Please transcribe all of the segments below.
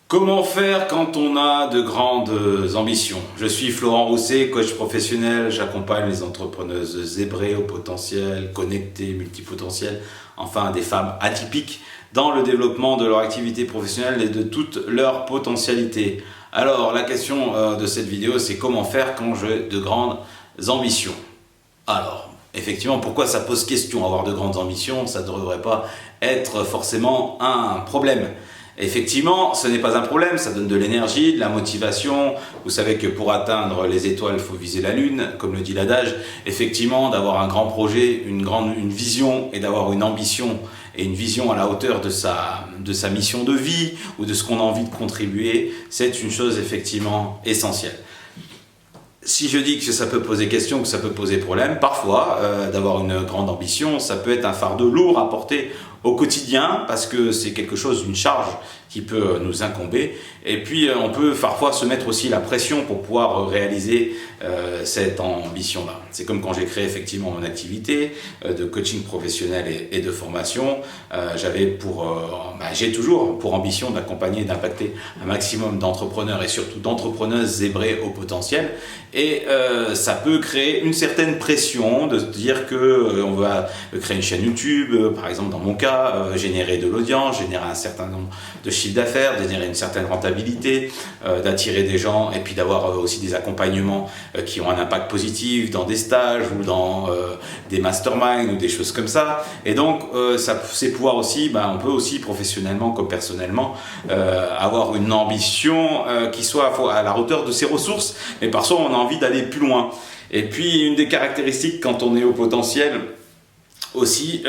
Comment faire quand on a de grandes ambitions? Je suis Florent Rousset, coach professionnel. J'accompagne les entrepreneuses zébrées au potentiel, connectées, multipotentielles, enfin des femmes atypiques dans le développement de leur activité professionnelle et de toute leur potentialité. Alors la question de cette vidéo, c'est comment faire quand j'ai de grandes ambitions? Alors, effectivement, pourquoi ça pose question? Avoir de grandes ambitions, ça ne devrait pas être forcément un problème. Effectivement, ce n'est pas un problème, ça donne de l'énergie, de la motivation. Vous savez que pour atteindre les étoiles, il faut viser la lune, comme le dit l'adage. Effectivement, d'avoir un grand projet, une vision et d'avoir une ambition et une vision à la hauteur de sa mission de vie ou de ce qu'on a envie de contribuer, c'est une chose effectivement essentielle. Si je dis que ça peut poser question, que ça peut poser problème, parfois, d'avoir une grande ambition, ça peut être un fardeau lourd à porter au quotidien parce que c'est quelque chose, une charge qui peut nous incomber. Et puis, on peut parfois se mettre aussi la pression pour pouvoir réaliser cette ambition-là. C'est comme quand j'ai créé effectivement mon activité de coaching professionnel et de formation. J'ai toujours pour ambition d'accompagner et d'impacter un maximum d'entrepreneurs et surtout d'entrepreneuses zébrées au potentiel. Et ça peut créer une certaine pression de se dire qu'on va créer une chaîne YouTube, par exemple dans mon cas, générer de l'audience, générer un certain nombre de chiffres d'affaires, générer une certaine rentabilité, d'attirer des gens et puis d'avoir aussi des accompagnements qui ont un impact positif dans des stages ou dans des masterminds ou des choses comme ça. Et donc, c'est pouvoir aussi, on peut aussi professionnellement comme personnellement avoir une ambition qui soit à la hauteur de ses ressources, mais parfois on a envie d'aller plus loin. Et puis, une des caractéristiques quand on est au potentiel, aussi,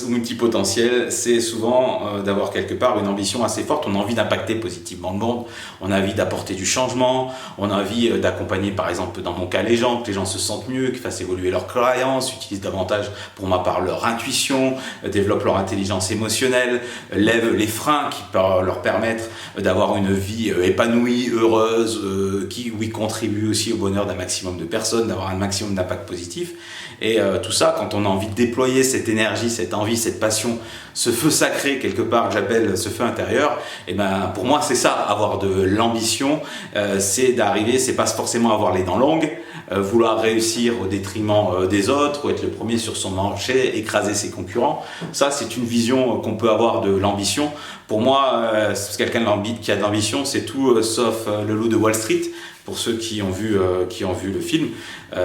multipotentiel, c'est souvent d'avoir quelque part une ambition assez forte. On a envie d'impacter positivement le monde, on a envie d'apporter du changement, on a envie d'accompagner par exemple dans mon cas les gens, que les gens se sentent mieux, qu'ils fassent évoluer leurs croyances, utilisent davantage pour ma part leur intuition, développent leur intelligence émotionnelle, lèvent les freins qui peuvent leur permettre d'avoir une vie épanouie, heureuse, qui contribue aussi au bonheur d'un maximum de personnes, d'avoir un maximum d'impact positif. Et tout ça, quand on a envie de déployer cette énergie, cette envie, cette passion, ce feu sacré quelque part que j'appelle ce feu intérieur, et pour moi c'est ça, avoir de l'ambition, c'est d'arriver, c'est pas forcément avoir les dents longues, vouloir réussir au détriment des autres ou être le premier sur son marché, écraser ses concurrents. Ça c'est une vision qu'on peut avoir de l'ambition. Pour moi, quelqu'un qui a de l'ambition, c'est tout sauf le loup de Wall Street. Pour ceux qui ont vu le film,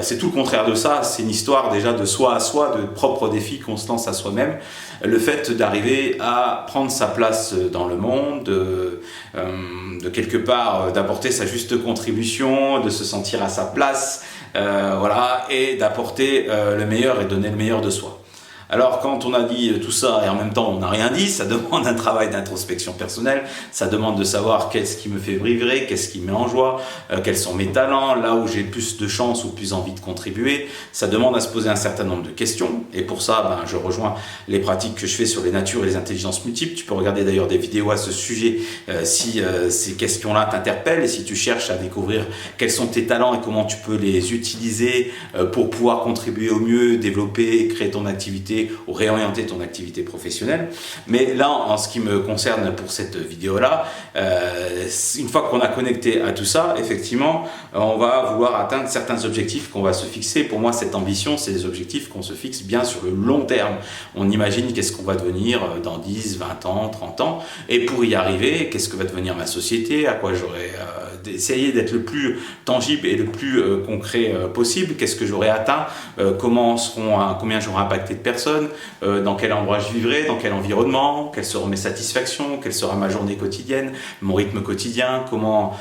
c'est tout le contraire de ça. C'est une histoire déjà de soi à soi, de propres défis qu'on se lance à soi-même. Le fait d'arriver à prendre sa place dans le monde, de quelque part d'apporter sa juste contribution, de se sentir à sa place, et d'apporter le meilleur et donner le meilleur de soi. Alors quand on a dit tout ça et en même temps on n'a rien dit, ça demande un travail d'introspection personnelle, ça demande de savoir qu'est-ce qui me fait vibrer, qu'est-ce qui me met en joie, quels sont mes talents, là où j'ai plus de chance ou plus envie de contribuer. Ça demande à se poser un certain nombre de questions et pour ça je rejoins les pratiques que je fais sur les natures et les intelligences multiples. Tu peux regarder d'ailleurs des vidéos à ce sujet si ces questions-là t'interpellent et si tu cherches à découvrir quels sont tes talents et comment tu peux les utiliser pour pouvoir contribuer au mieux, développer et créer ton activité ou réorienter ton activité professionnelle. Mais là, en ce qui me concerne pour cette vidéo-là, une fois qu'on a connecté à tout ça, effectivement, on va vouloir atteindre certains objectifs qu'on va se fixer. Pour moi, cette ambition, c'est des objectifs qu'on se fixe bien sur le long terme. On imagine qu'est-ce qu'on va devenir dans 10, 20 ans, 30 ans. Et pour y arriver, qu'est-ce que va devenir ma société, à quoi j'aurai d'essayer d'être le plus tangible et le plus concret possible. Qu'est-ce que j'aurai atteint, combien j'aurai impacté de personnes, dans quel endroit je vivrai, dans quel environnement, quelles seront mes satisfactions, quelle sera ma journée quotidienne, mon rythme quotidien, comment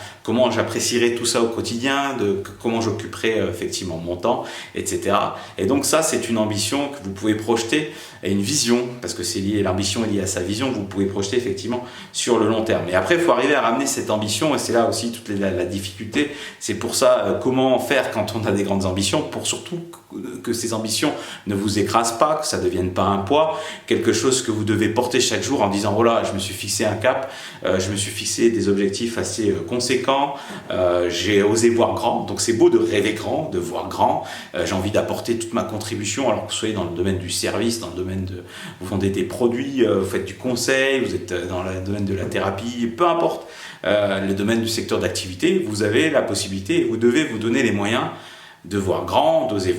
j'apprécierai tout ça au quotidien, comment j'occuperai effectivement mon temps, etc. Et donc ça, c'est une ambition que vous pouvez projeter et une vision, parce que l'ambition est liée à sa vision, que vous pouvez projeter effectivement sur le long terme. Et après, il faut arriver à ramener cette ambition, et c'est là aussi toute la difficulté. C'est pour ça, comment faire quand on a des grandes ambitions, pour surtout que ces ambitions ne vous écrasent pas, que ça ne devienne pas un poids, quelque chose que vous devez porter chaque jour en disant « Voilà, je me suis fixé un cap, je me suis fixé des objectifs objectifs assez conséquents. J'ai osé voir grand, donc c'est beau de rêver grand, de voir grand. J'ai envie d'apporter toute ma contribution, alors que vous soyez dans le domaine du service, dans le domaine de... Vous vendez des produits, vous faites du conseil, vous êtes dans le domaine de la thérapie, peu importe le domaine du secteur d'activité, vous avez la possibilité, vous devez vous donner les moyens de voir grand, d'oser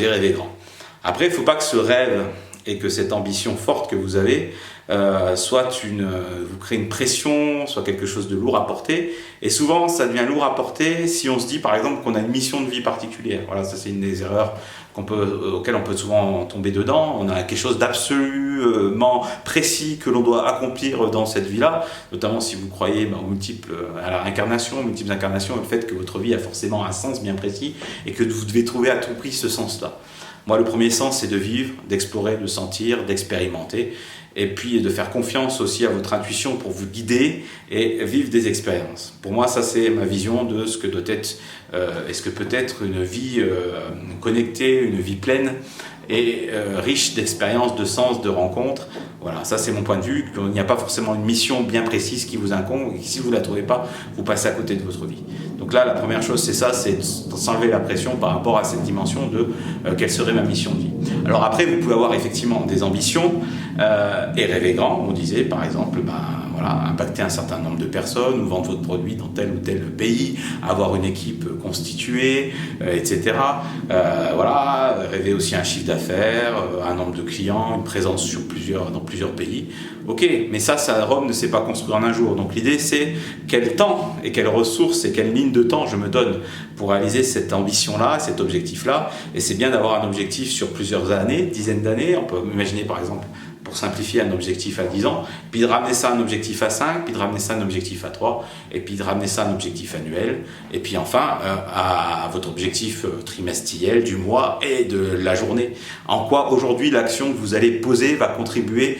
rêver grand. Après, il ne faut pas que ce rêve et que cette ambition forte que vous avez vous crée une pression, soit quelque chose de lourd à porter. Et souvent, ça devient lourd à porter si on se dit, par exemple, qu'on a une mission de vie particulière. Voilà, ça c'est une des erreurs auxquelles on peut souvent tomber dedans. On a quelque chose d'absolument précis que l'on doit accomplir dans cette vie-là, notamment si vous croyez à la réincarnation, aux multiples incarnations, et le fait que votre vie a forcément un sens bien précis et que vous devez trouver à tout prix ce sens-là. Moi, le premier sens, c'est de vivre, d'explorer, de sentir, d'expérimenter, et puis de faire confiance aussi à votre intuition pour vous guider et vivre des expériences. Pour moi, ça, c'est ma vision de ce que doit être, est-ce que peut être une vie connectée, une vie pleine et riche d'expériences, de sens, de rencontres. Voilà, ça c'est mon point de vue. Il n'y a pas forcément une mission bien précise qui vous incombe, et si vous ne la trouvez pas, vous passez à côté de votre vie. Donc là, la première chose, c'est ça, c'est s'enlever la pression par rapport à cette dimension de quelle serait ma mission de vie. Alors après, vous pouvez avoir effectivement des ambitions et rêver grand. On disait par exemple, impacter un certain nombre de personnes, ou vendre votre produit dans tel ou tel pays, avoir une équipe constituée, etc. Rêver aussi un chiffre d'affaires, un nombre de clients, une présence dans plusieurs pays. Ok, mais ça, Rome ne s'est pas construit en un jour. Donc l'idée, c'est quel temps et quelles ressources et quelle ligne de temps je me donne pour réaliser cette ambition-là, cet objectif-là. Et c'est bien d'avoir un objectif sur plusieurs années, dizaines d'années. On peut imaginer par exemple, pour simplifier, un objectif à 10 ans, puis de ramener ça à un objectif à 5, puis de ramener ça à un objectif à 3, et puis de ramener ça à un objectif annuel, et puis enfin à votre objectif trimestriel du mois et de la journée. En quoi aujourd'hui l'action que vous allez poser va contribuer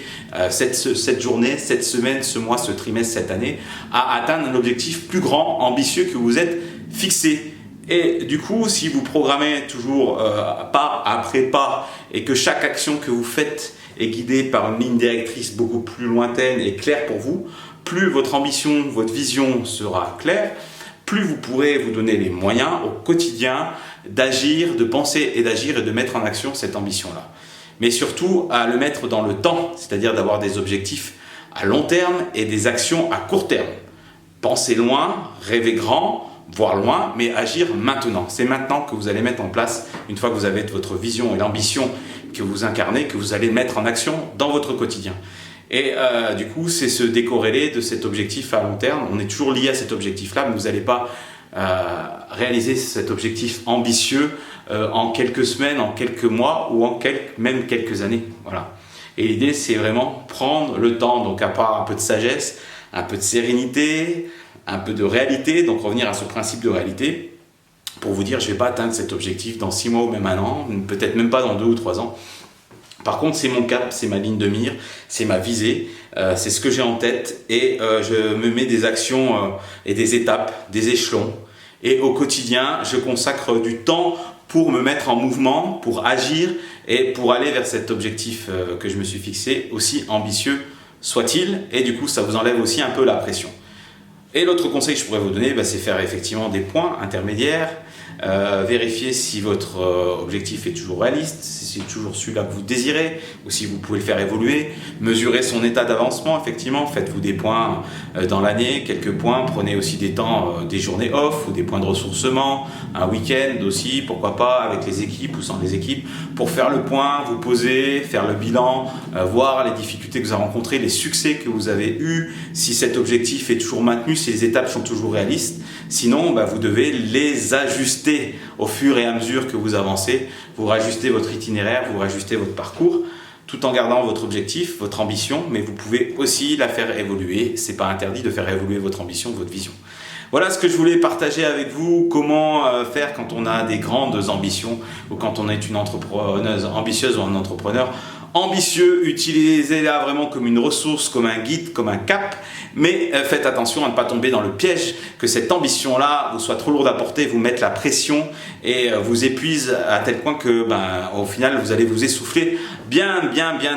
cette journée, cette semaine, ce mois, ce trimestre, cette année, à atteindre un objectif plus grand, ambitieux que vous êtes fixé. Et du coup, si vous programmez toujours pas après pas, et que chaque action que vous faites est guidée par une ligne directrice beaucoup plus lointaine et claire pour vous, plus votre ambition, votre vision sera claire, plus vous pourrez vous donner les moyens au quotidien d'agir, de penser et d'agir et de mettre en action cette ambition-là. Mais surtout à le mettre dans le temps, c'est-à-dire d'avoir des objectifs à long terme et des actions à court terme. Pensez loin, rêvez grand, voir loin, mais agir maintenant. C'est maintenant que vous allez mettre en place, une fois que vous avez votre vision et l'ambition que vous incarnez, que vous allez mettre en action dans votre quotidien. Et du coup, c'est se décorréler de cet objectif à long terme. On est toujours lié à cet objectif-là, mais vous n'allez pas réaliser cet objectif ambitieux en quelques semaines, en quelques mois ou même quelques années. Voilà. Et l'idée, c'est vraiment prendre le temps, donc avoir un peu de sagesse, un peu de sérénité, un peu de réalité, donc revenir à ce principe de réalité pour vous dire je ne vais pas atteindre cet objectif dans 6 mois ou même un an, peut-être même pas dans 2 ou 3 ans. Par contre, c'est mon cap, c'est ma ligne de mire, c'est ma visée, c'est ce que j'ai en tête et je me mets des actions et des étapes, des échelons. Et au quotidien, je consacre du temps pour me mettre en mouvement, pour agir et pour aller vers cet objectif que je me suis fixé, aussi ambitieux soit-il. Et du coup, ça vous enlève aussi un peu la pression. Et l'autre conseil que je pourrais vous donner, c'est faire effectivement des points intermédiaires, vérifier si votre objectif est toujours réaliste, si c'est toujours celui-là que vous désirez, ou si vous pouvez le faire évoluer, mesurer son état d'avancement, effectivement, faites-vous des points dans l'année, quelques points, prenez aussi des temps, des journées off, ou des points de ressourcement, un week-end aussi, pourquoi pas, avec les équipes ou sans les équipes, pour faire le point, vous poser, faire le bilan, voir les difficultés que vous avez rencontrées, les succès que vous avez eus, si cet objectif est toujours maintenu, si les étapes sont toujours réalistes. Sinon, vous devez les ajuster au fur et à mesure que vous avancez. Vous rajustez votre itinéraire, vous rajustez votre parcours, tout en gardant votre objectif, votre ambition, mais vous pouvez aussi la faire évoluer. C'est pas interdit de faire évoluer votre ambition, votre vision. Voilà ce que je voulais partager avec vous, comment faire quand on a des grandes ambitions ou quand on est une entrepreneuse ambitieuse ou un entrepreneur ambitieux, utilisez-la vraiment comme une ressource, comme un guide, comme un cap, mais faites attention à ne pas tomber dans le piège que cette ambition-là vous soit trop lourde à porter, vous mette la pression et vous épuise à tel point que au final vous allez vous essouffler bien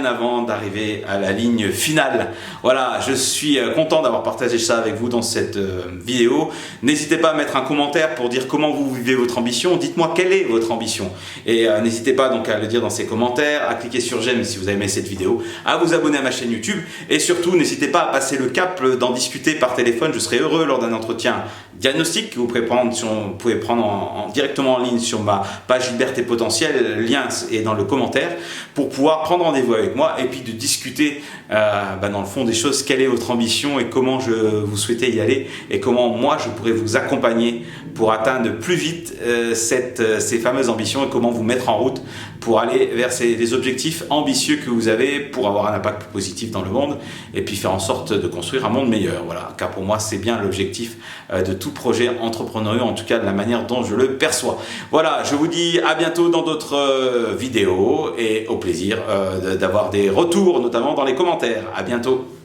avant d'arriver à la ligne finale. Voilà, je suis content d'avoir partagé ça avec vous dans cette vidéo. N'hésitez pas à mettre un commentaire pour dire comment vous vivez votre ambition. Dites-moi quelle est votre ambition. Et n'hésitez pas donc à le dire dans ces commentaires, à cliquer sur j'aime si vous avez aimé cette vidéo, à vous abonner à ma chaîne YouTube et surtout n'hésitez pas à passer le cap d'en discuter par téléphone. Je serai heureux lors d'un entretien diagnostic que vous pouvez prendre, directement en ligne sur ma page Liberté Potentielle. Le lien est dans le commentaire pour pouvoir prendre rendez-vous avec moi et puis de discuter dans le fond des choses, quelle est votre ambition et comment vous souhaitez y aller et comment moi je pourrais vous accompagner pour atteindre plus vite ces fameuses ambitions et comment vous mettre en route pour aller vers les objectifs ambitieux que vous avez pour avoir un impact positif dans le monde et puis faire en sorte de construire un monde meilleur. Voilà, car pour moi c'est bien l'objectif de tout projet entrepreneurial, en tout cas de la manière dont je le perçois. Voilà, je vous dis à bientôt dans d'autres vidéos et au plaisir d'avoir des retours, notamment dans les commentaires. À bientôt.